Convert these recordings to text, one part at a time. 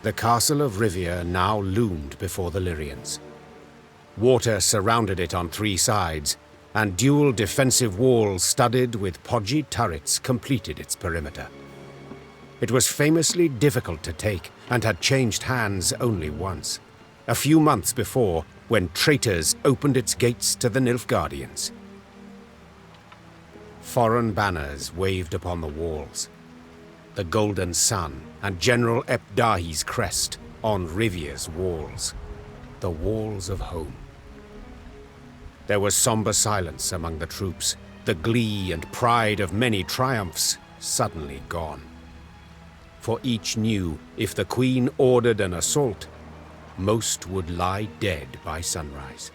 The castle of Rivia now loomed before the Lyrians. Water surrounded it on 3 sides, and dual defensive walls studded with podgy turrets completed its perimeter. It was famously difficult to take and had changed hands only once, a few months before, when traitors opened its gates to the Nilfgaardians. Foreign banners waved upon the walls. The golden sun and General Dahy's crest on Rivia's walls, the walls of home. There was somber silence among the troops, the glee and pride of many triumphs suddenly gone. For each knew if the Queen ordered an assault, most would lie dead by sunrise.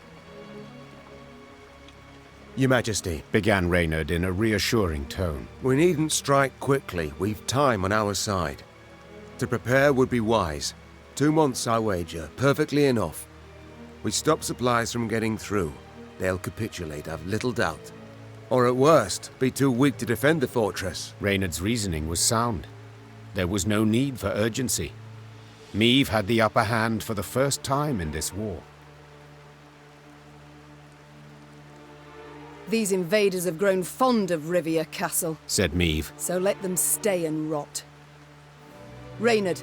Your Majesty, Began Reynard in a reassuring tone. we needn't strike quickly. We've time on our side. To prepare would be wise. 2 months, I wager. Perfectly enough. We stop supplies from getting through. They'll capitulate, I've little doubt. Or at worst, be too weak to defend the fortress. Reynard's reasoning was sound. There was no need for urgency. Meve had the upper hand for the first time in this war. These invaders have grown fond of Rivia Castle, Said Meve. so let them stay and rot. Reynard,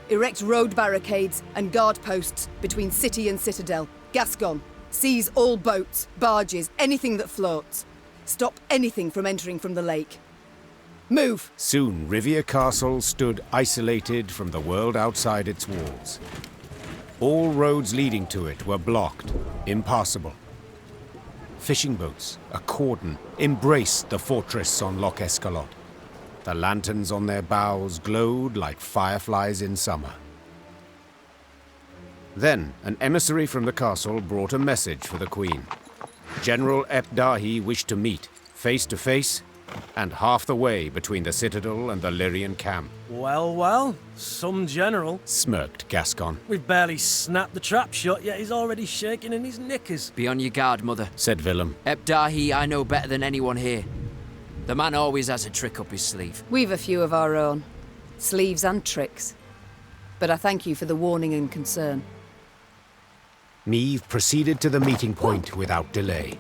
erect road barricades and guard posts between city and citadel. Gascon, seize all boats, barges, anything that floats. Stop anything from entering from the lake. Move! Soon Rivia Castle stood isolated from the world outside its walls. All roads leading to it were blocked, impassable. Fishing boats, a cordon, embraced the fortress on Loch Escalot. The lanterns on their bows glowed like fireflies in summer. Then, an emissary from the castle brought a message for the Queen. General Dahy wished to meet, face to face, and half the way between the citadel and the Lyrian camp. Well, some general. Smirked Gascon. We've barely snapped the trap shut, yet he's already shaking in his knickers. Be on your guard, Mother. Said Willem. Dahy I know better than anyone here. The man always has a trick up his sleeve. We've a few of our own. Sleeves and tricks. But I thank you for the warning and concern. Meve proceeded to the meeting point without delay.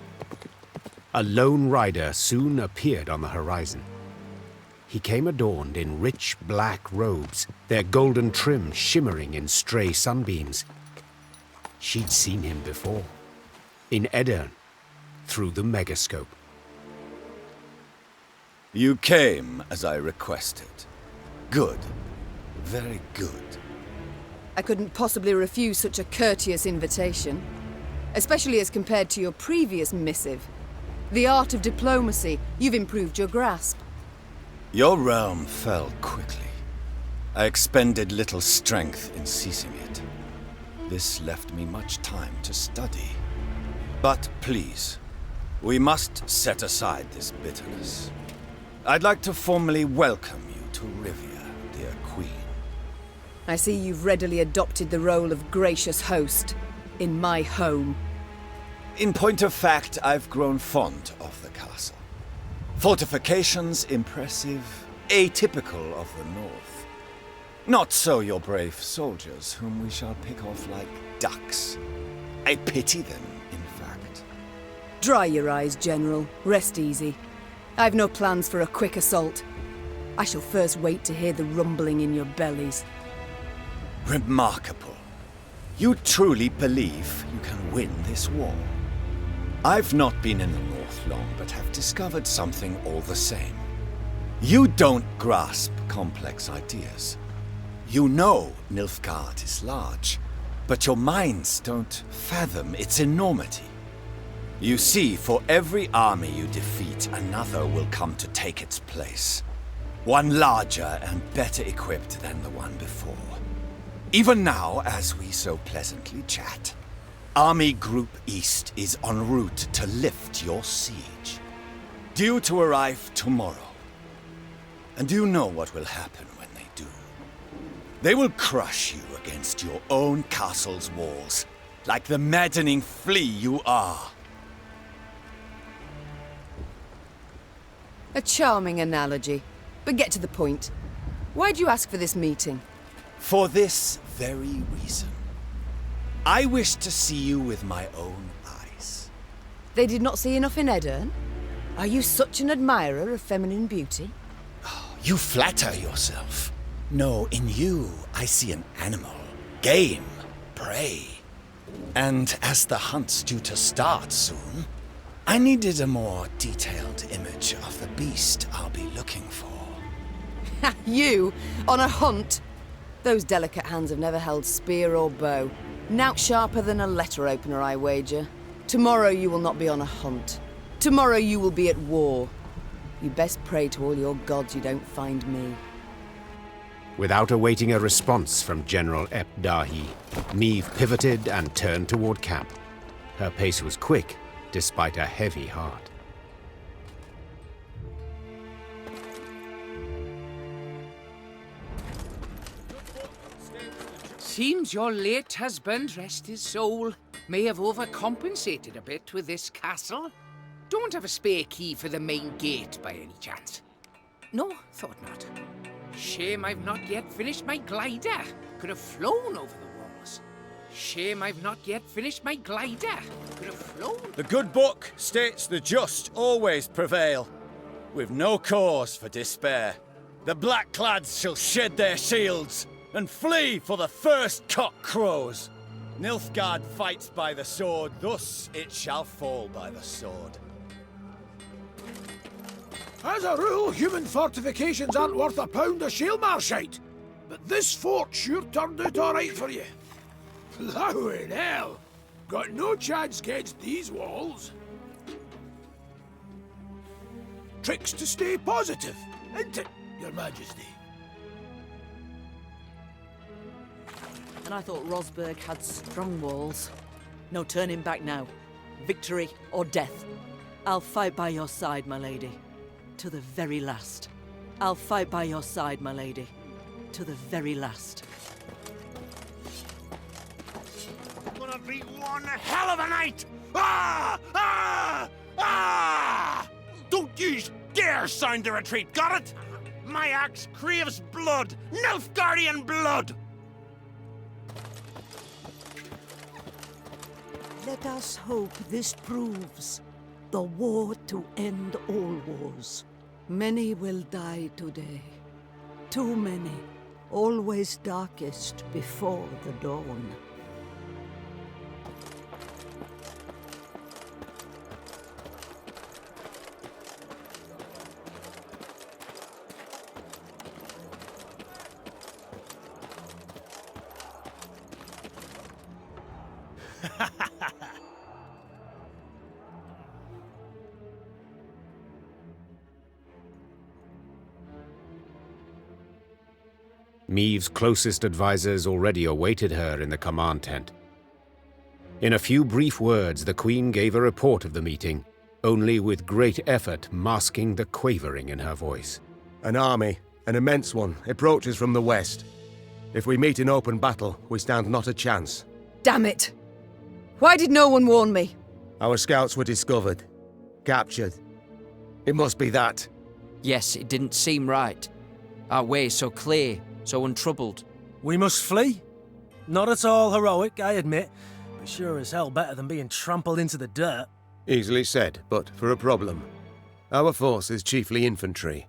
A lone rider soon appeared on the horizon. He came adorned in rich black robes, their golden trim shimmering in stray sunbeams. She'd seen him before, in Edirn, through the megascope. You came as I requested. Good. Very good. I couldn't possibly refuse such a courteous invitation, especially as compared to your previous missive. The art of diplomacy, you've improved your grasp. Your realm fell quickly. I expended little strength in seizing it. This left me much time to study. But please, we must set aside this bitterness. I'd like to formally welcome you to Rivia, dear Queen. I see you've readily adopted the role of gracious host in my home. In point of fact, I've grown fond of the castle. Fortifications impressive, atypical of the north. Not so your brave soldiers, whom we shall pick off like ducks. I pity them, in fact. Dry your eyes, General. Rest easy. I've no plans for a quick assault. I shall first wait to hear the rumbling in your bellies. Remarkable. You truly believe you can win this war? I've not been in the north long, but have discovered something all the same. You don't grasp complex ideas. You know Nilfgaard is large, but your minds don't fathom its enormity. You see, for every army you defeat, another will come to take its place. One larger and better equipped than the one before. Even now, as we so pleasantly chat, Army Group East is en route to lift your siege. Due to arrive tomorrow. And do you know what will happen when they do? They will crush you against your own castle's walls, like the maddening flea you are. A charming analogy, but get to the point. Why'd you ask for this meeting? For this very reason. I wish to see you with my own eyes. They did not see enough in Edirn? Are you such an admirer of feminine beauty? You flatter yourself. No, in you, I see an animal. Game. Prey. And as the hunt's due to start soon, I needed a more detailed image of the beast I'll be looking for. You? On a hunt? Those delicate hands have never held spear or bow. Nout sharper than a letter opener, I wager. Tomorrow you will not be on a hunt. Tomorrow you will be at war. You best pray to all your gods you don't find me. Without awaiting a response from General Ep Dahy, Meve pivoted and turned toward camp. Her pace was quick, despite a heavy heart. Seems your late husband, rest his soul, may have overcompensated a bit with this castle. Don't have a spare key for the main gate by any chance? No, thought not. Shame I've not yet finished my glider. Could have flown over the walls. Shame I've not yet finished my glider. Could have flown. The good book states the just always prevail. With no cause for despair. The black-clads shall shed their shields and flee for the first cock crows. Nilfgaard fights by the sword, thus it shall fall by the sword. As a rule, human fortifications aren't worth a pound of Shielmarshite. But this fort sure turned out alright for you. Blowing hell! Got no chance against these walls. Tricks to stay positive, isn't it, Your Majesty? And I thought Rosberg had strong walls. No turning back now. Victory or death. I'll fight by your side, my lady. To the very last. I'll fight by your side, my lady. To the very last. Gonna be one hell of a night! Ah! Ah! Ah! Don't you dare sound the retreat, got it? My axe craves blood! Nilfgaardian blood! Let us hope this proves the war to end all wars. Many will die today. Too many. Always darkest before the dawn. Meve's closest advisors already awaited her in the command tent. In a few brief words, the Queen gave a report of the meeting, only with great effort masking the quavering in her voice. An army, an immense one, approaches from the west. If we meet in open battle, we stand not a chance. Damn it! Why did no one warn me? Our scouts were discovered, captured. It must be that. Yes, it didn't seem right. Our way so clear, so untroubled. We must flee? Not at all heroic, I admit, but sure as hell better than being trampled into the dirt. Easily said, but for a problem. Our force is chiefly infantry.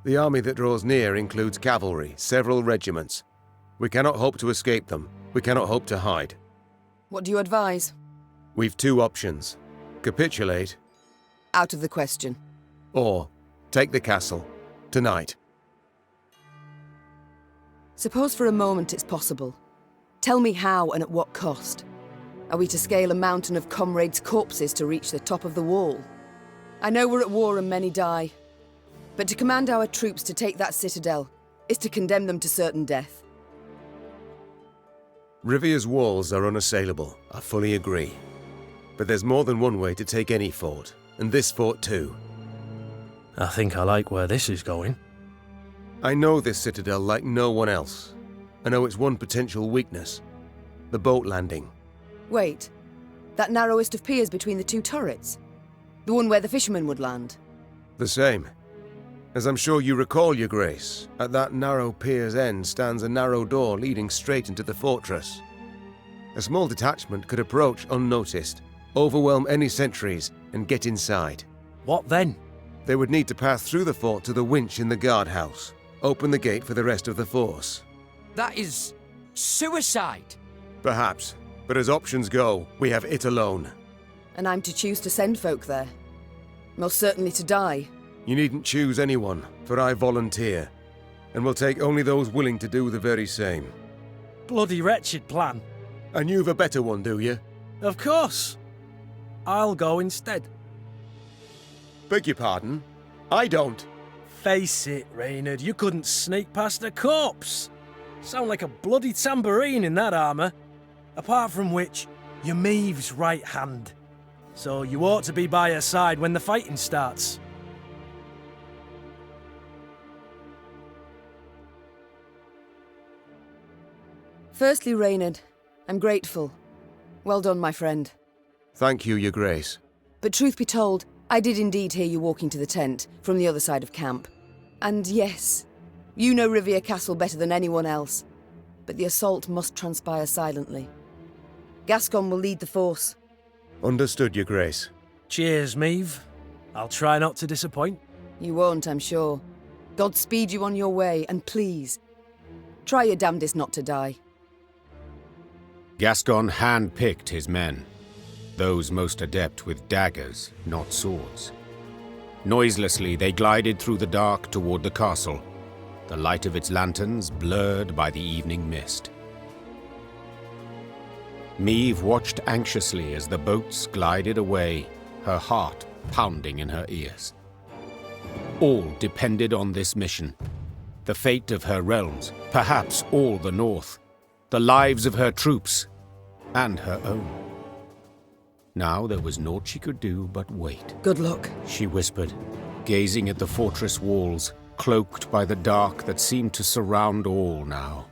The army that draws near includes cavalry, several regiments. We cannot hope to escape them. We cannot hope to hide. What do you advise? We've two options. Capitulate, Out of the question. or take the castle. Tonight. Suppose for a moment it's possible. Tell me how and at what cost. Are we to scale a mountain of comrades' corpses to reach the top of the wall? I know we're at war and many die, but to command our troops to take that citadel is to condemn them to certain death. Rivia's walls are unassailable, I fully agree. But there's more than one way to take any fort, and this fort too. I think I like where this is going. I know this citadel like no one else. I know its one potential weakness. The boat landing. Wait, that narrowest of piers between the two turrets? The one where the fishermen would land? The same. As I'm sure you recall, Your Grace, at that narrow pier's end stands a narrow door leading straight into the fortress. A small detachment could approach unnoticed, overwhelm any sentries, and get inside. What then? They would need to pass through the fort to the winch in the guardhouse, open the gate for the rest of the force. That is suicide. Perhaps, but as options go, we have it alone. And I'm to choose to send folk there. Most certainly to die. You needn't choose anyone, for I volunteer, and will take only those willing to do the very same. Bloody wretched plan. And you've a better one, do you? Of course. I'll go instead. Beg your pardon? I don't. Face it, Reynard, you couldn't sneak past a corpse. Sound like a bloody tambourine in that armour. Apart from which, you're Maeve's right hand. So you ought to be by her side when the fighting starts. Firstly, Reynard, I'm grateful. Well done, my friend. Thank you, Your Grace. But truth be told, I did indeed hear you walking to the tent from the other side of camp. And yes, you know Rivia Castle better than anyone else. But the assault must transpire silently. Gascon will lead the force. Understood, Your Grace. Cheers, Maeve. I'll try not to disappoint. You won't, I'm sure. God speed you on your way, and please, try your damnedest not to die. Gascon hand-picked his men, those most adept with daggers, not swords. Noiselessly, they glided through the dark toward the castle, the light of its lanterns blurred by the evening mist. Maeve watched anxiously as the boats glided away, her heart pounding in her ears. All depended on this mission. The fate of her realms, perhaps all the North, the lives of her troops, and her own. Now there was naught she could do but wait. Good luck, she whispered, gazing at the fortress walls, cloaked by the dark that seemed to surround all now.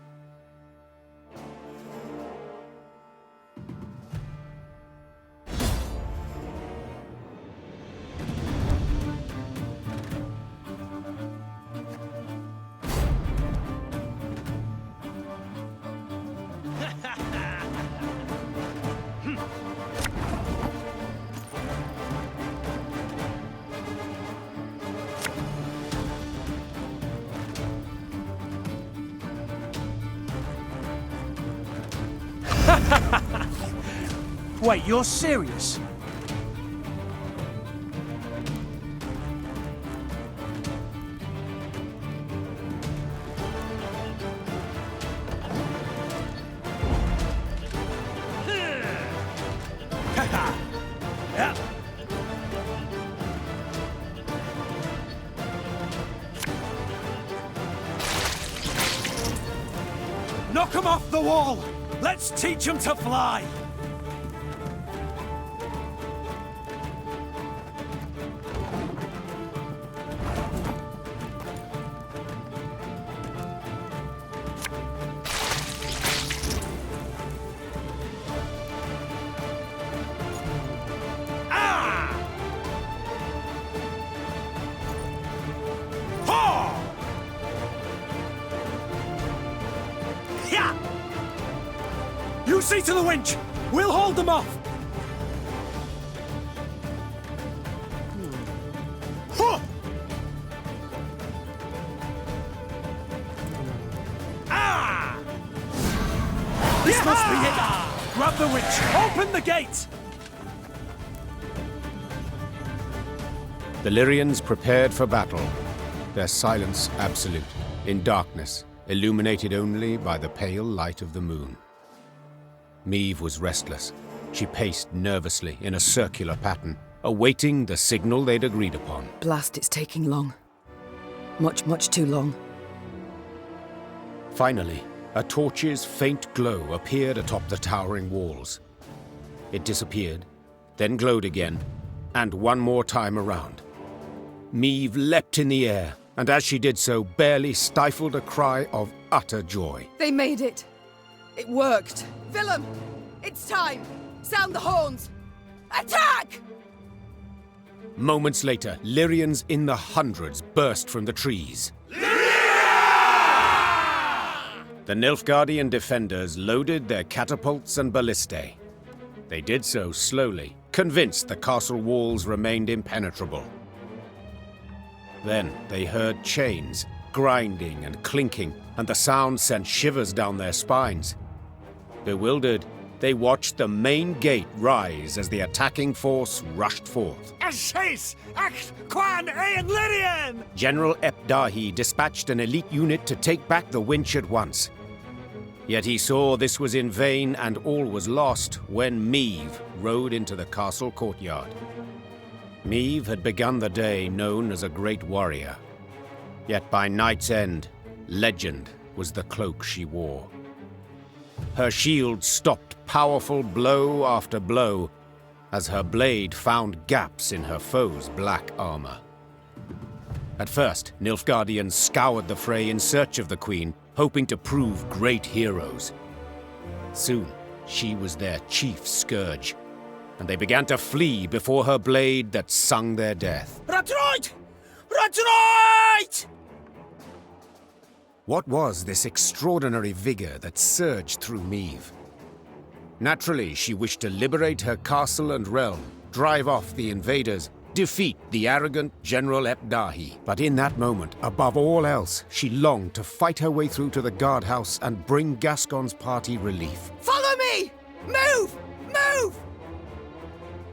Wait, you're serious? Yeah. Knock 'em off the wall! Let's teach 'em to fly! You see to the winch! We'll hold them off! This must be it! Grab the winch! Open the gate! The Lyrians prepared for battle, their silence absolute, in darkness, illuminated only by the pale light of the moon. Maeve was restless. She paced nervously in a circular pattern, awaiting the signal they'd agreed upon. Blast, it's taking long. Much, much too long. Finally, a torch's faint glow appeared atop the towering walls. It disappeared, then glowed again, and one more time around. Maeve leapt in the air, and as she did so, barely stifled a cry of utter joy. They made it! It worked! Willem! It's time! Sound the horns! Attack! Moments later, Lyrians in the hundreds burst from the trees. The Nilfgaardian defenders loaded their catapults and ballistae. They did so slowly, convinced the castle walls remained impenetrable. Then they heard chains, grinding and clinking, and the sound sent shivers down their spines. Bewildered, they watched the main gate rise as the attacking force rushed forth. General Dahy dispatched an elite unit to take back the winch at once. Yet he saw this was in vain and all was lost when Meve rode into the castle courtyard. Meve had begun the day known as a great warrior. Yet by night's end, legend was the cloak she wore. Her shield stopped powerful blow after blow as her blade found gaps in her foe's black armor. At first, Nilfgaardians scoured the fray in search of the queen, hoping to prove great heroes. Soon, she was their chief scourge, and they began to flee before her blade that sung their death. Retreat! Retreat! What was this extraordinary vigor that surged through Meve? Naturally, she wished to liberate her castle and realm, drive off the invaders, defeat the arrogant General Dahy. But in that moment, above all else, she longed to fight her way through to the guardhouse and bring Gascon's party relief. Follow me! Move! Move!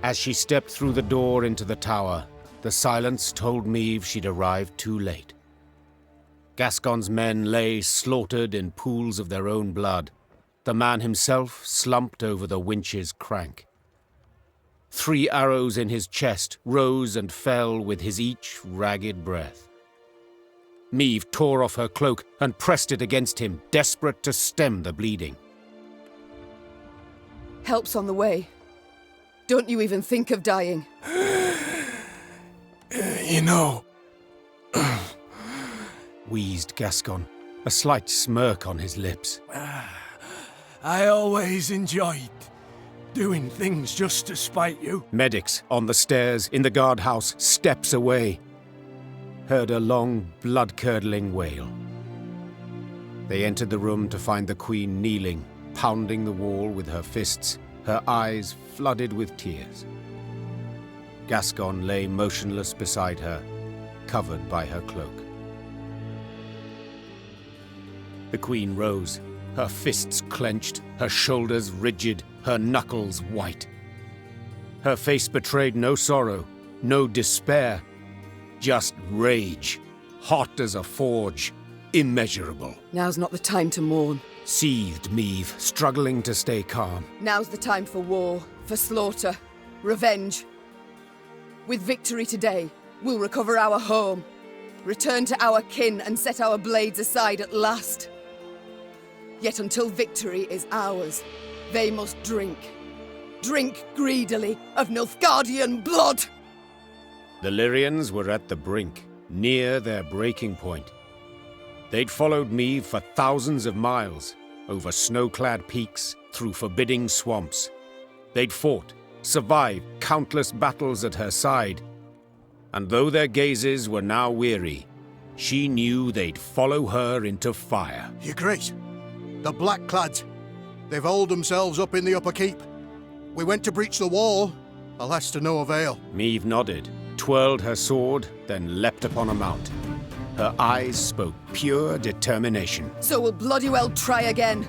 As she stepped through the door into the tower, the silence told Meve she'd arrived too late. Gascon's men lay slaughtered in pools of their own blood. The man himself slumped over the winch's crank. 3 arrows in his chest rose and fell with his each ragged breath. Meve tore off her cloak and pressed it against him, desperate to stem the bleeding. Help's on the way. Don't you even think of dying. You know... wheezed Gascon, a slight smirk on his lips. I always enjoyed doing things just to spite you. Medics on the stairs in the guardhouse, steps away, heard a long, blood-curdling wail. They entered the room to find the queen kneeling, pounding the wall with her fists, her eyes flooded with tears. Gascon lay motionless beside her, covered by her cloak. The queen rose, her fists clenched, her shoulders rigid, her knuckles white. Her face betrayed no sorrow, no despair, just rage, hot as a forge, immeasurable. Now's not the time to mourn. Seethed Meve, struggling to stay calm. Now's the time for war, for slaughter, revenge. With victory today, we'll recover our home, return to our kin and set our blades aside at last. Yet until victory is ours, they must drink. Drink greedily of Nilfgaardian blood! The Lyrians were at the brink, near their breaking point. They'd followed Meve for thousands of miles, over snow-clad peaks, through forbidding swamps. They'd fought, survived countless battles at her side. And though their gazes were now weary, she knew they'd follow her into fire. You're great. The Blackclads. They've holed themselves up in the upper keep. We went to breach the wall, alas to no avail. Meve nodded, twirled her sword, then leapt upon a mount. Her eyes spoke pure determination. So we'll bloody well try again.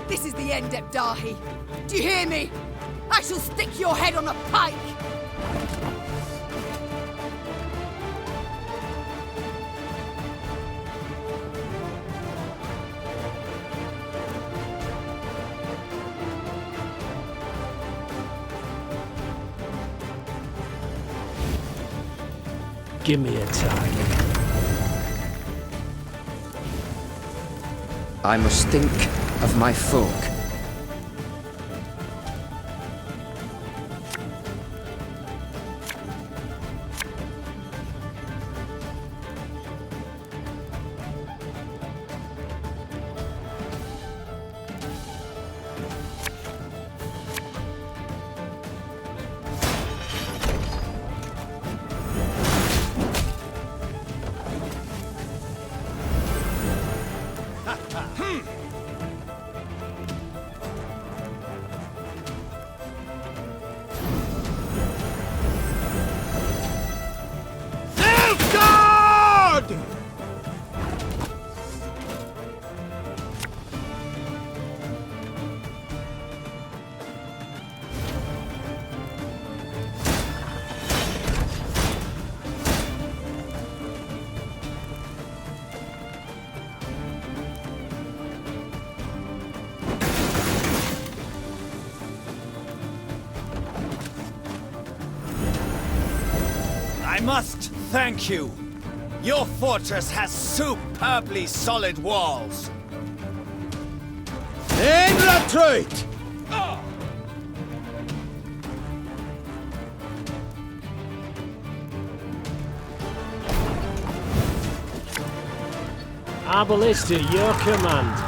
This is the end, Dahy. Do you hear me? I shall stick your head on a pike! Give me a target. I must think of my folk. I must thank you. Your fortress has superbly solid walls. In retreat! Our ballista, your command.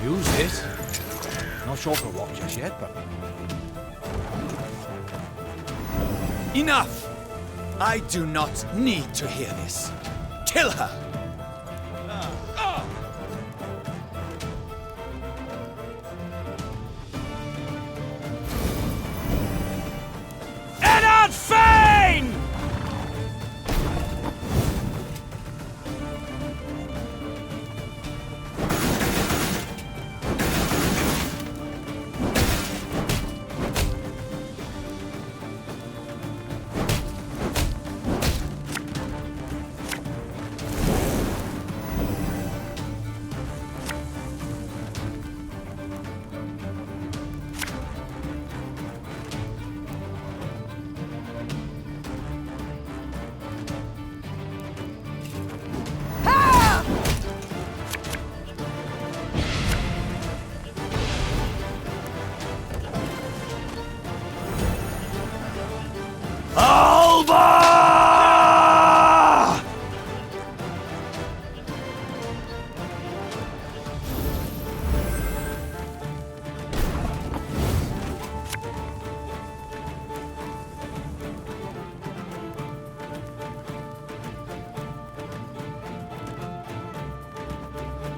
Use it. Not sure for what just yet, but... Enough! I do not need to hear this. Kill her! Eddard Fane!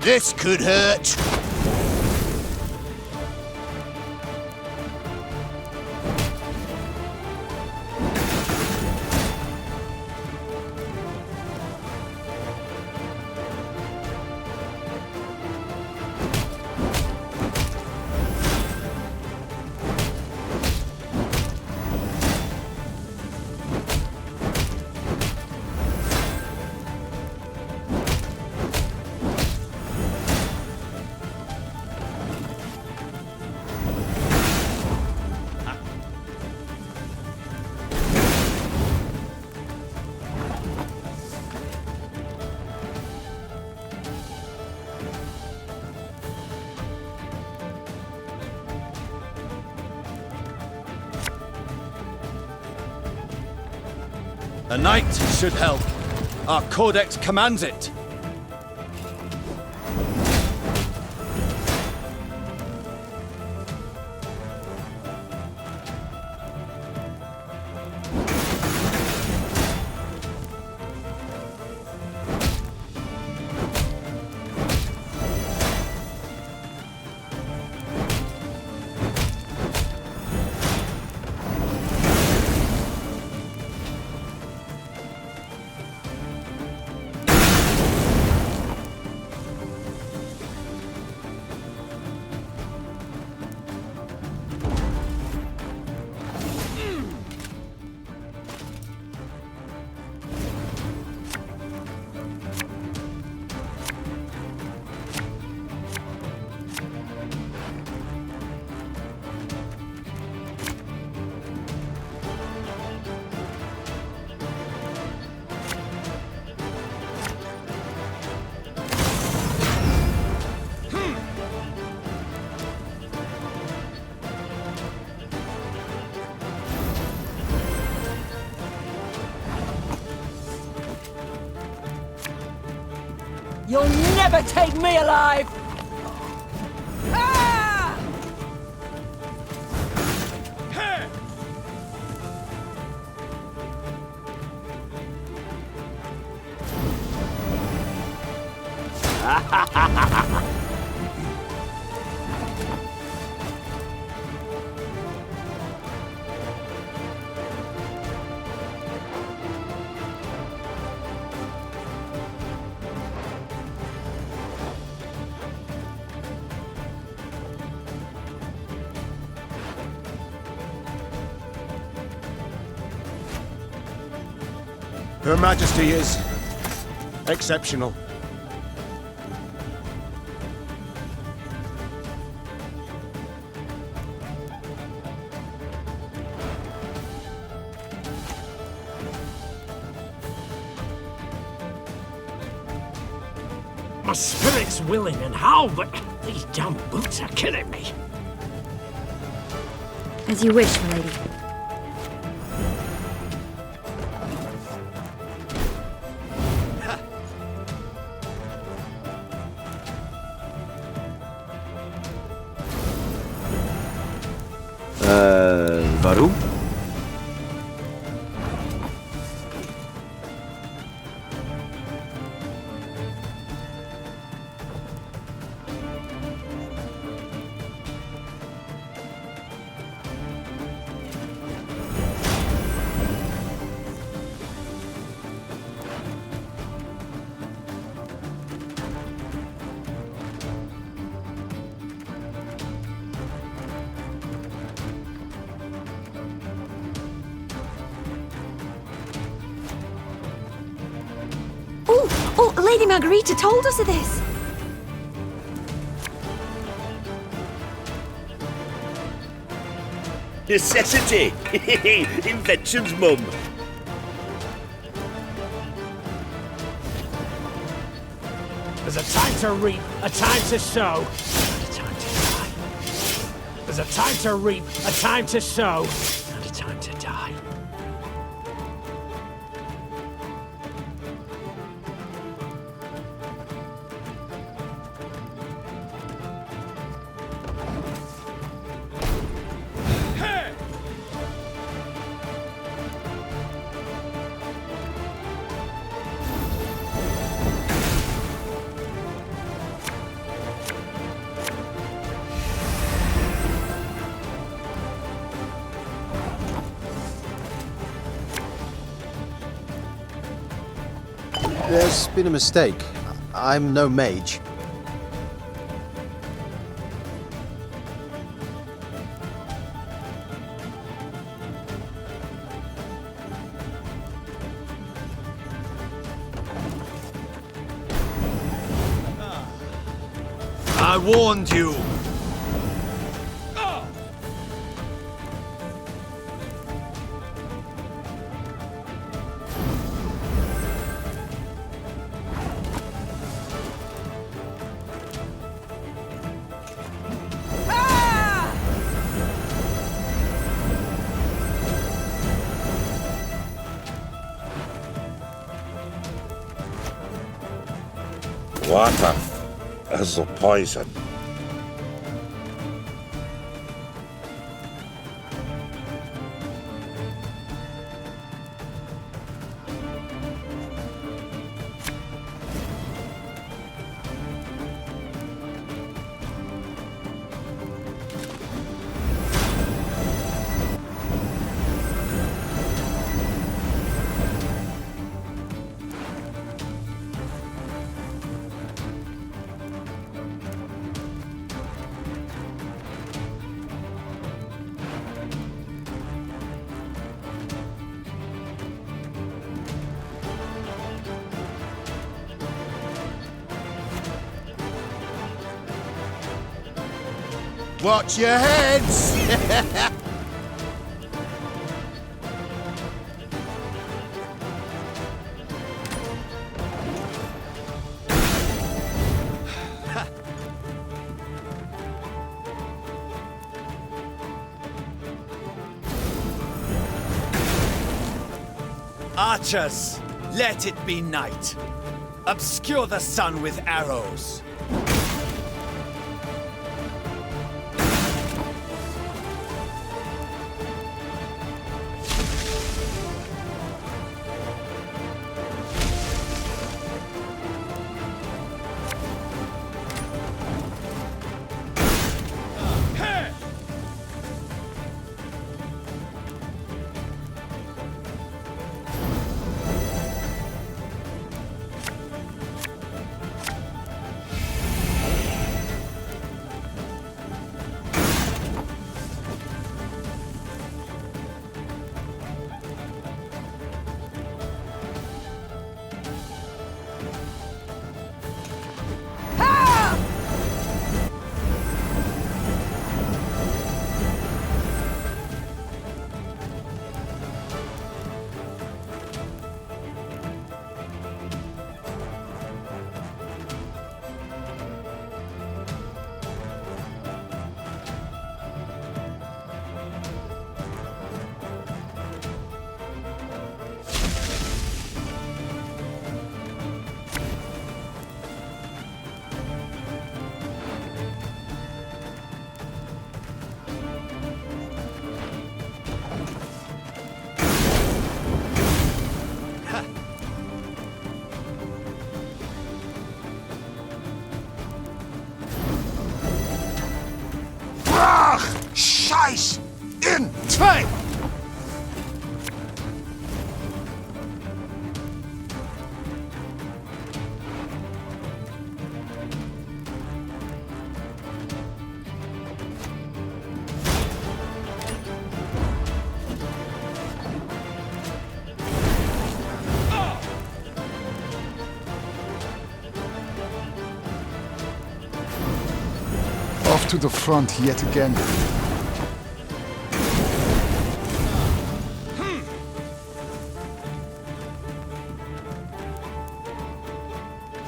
This could hurt. A knight should help. Our codex commands it. You'll never take me alive! Ah! Her Majesty is exceptional. My spirit's willing and how, but these damn boots are killing me. As you wish, milady. Warum? Oh, Lady Margarita told us of this. Necessity! Invention's mum. There's a time to reap, a time to sow, and a time to die. There's a time to reap, a time to sow, and a time to die. There's been a mistake. I'm no mage. I warned you! Water is the poison. Watch your heads! Archers, let it be night. Obscure the sun with arrows. Scheiß! In 2! Off to the front yet again.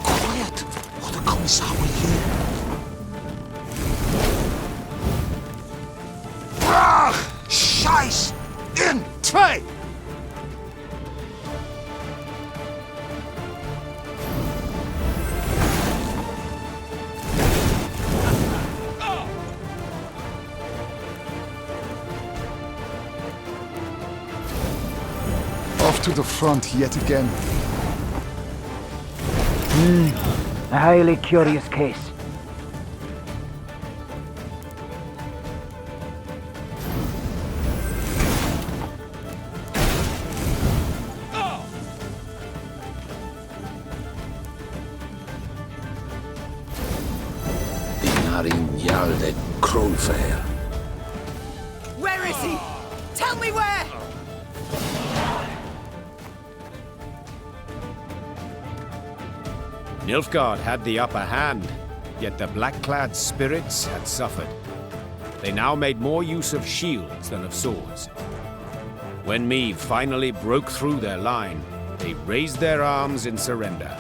Quiet, or the Kommissar will hear. Brach! Scheiß! In 2! Off to the front yet again. A highly curious case. Inarignalde Kronfair. Where is he? Tell me where! Nilfgaard had the upper hand, yet the black-clad spirits had suffered. They now made more use of shields than of swords. When Meve finally broke through their line, they raised their arms in surrender.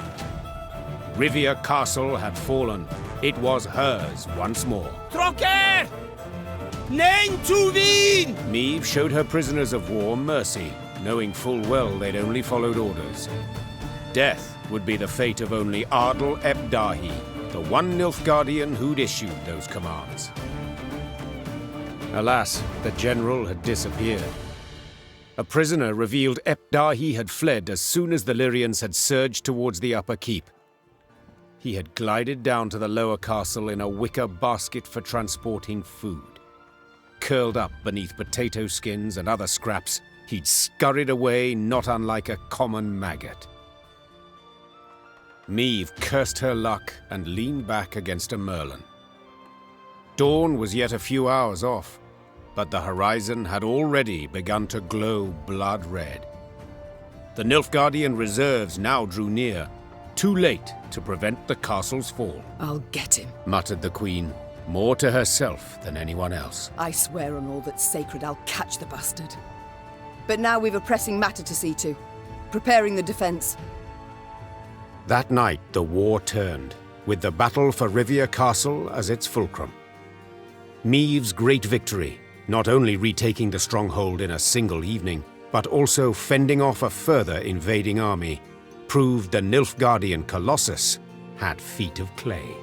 Rivia Castle had fallen. It was hers once more. Trocker! Nein zu Wien! Meve showed her prisoners of war mercy, knowing full well they'd only followed orders. Death would be the fate of only Ardal ep Dahy, the one Nilfgaardian who'd issued those commands. Alas, the general had disappeared. A prisoner revealed ep Dahy had fled as soon as the Lyrians had surged towards the upper keep. He had glided down to the lower castle in a wicker basket for transporting food. Curled up beneath potato skins and other scraps, he'd scurried away not unlike a common maggot. Meve cursed her luck and leaned back against a merlin. Dawn was yet a few hours off, but the horizon had already begun to glow blood red. The Nilfgaardian reserves now drew near, too late to prevent the castle's fall. I'll get him, muttered the queen, more to herself than anyone else. I swear on all that's sacred I'll catch the bastard. But now we've a pressing matter to see to. Preparing the defense. That night the war turned, with the battle for Rivia Castle as its fulcrum. Meve's great victory, not only retaking the stronghold in a single evening, but also fending off a further invading army, proved the Nilfgaardian Colossus had feet of clay.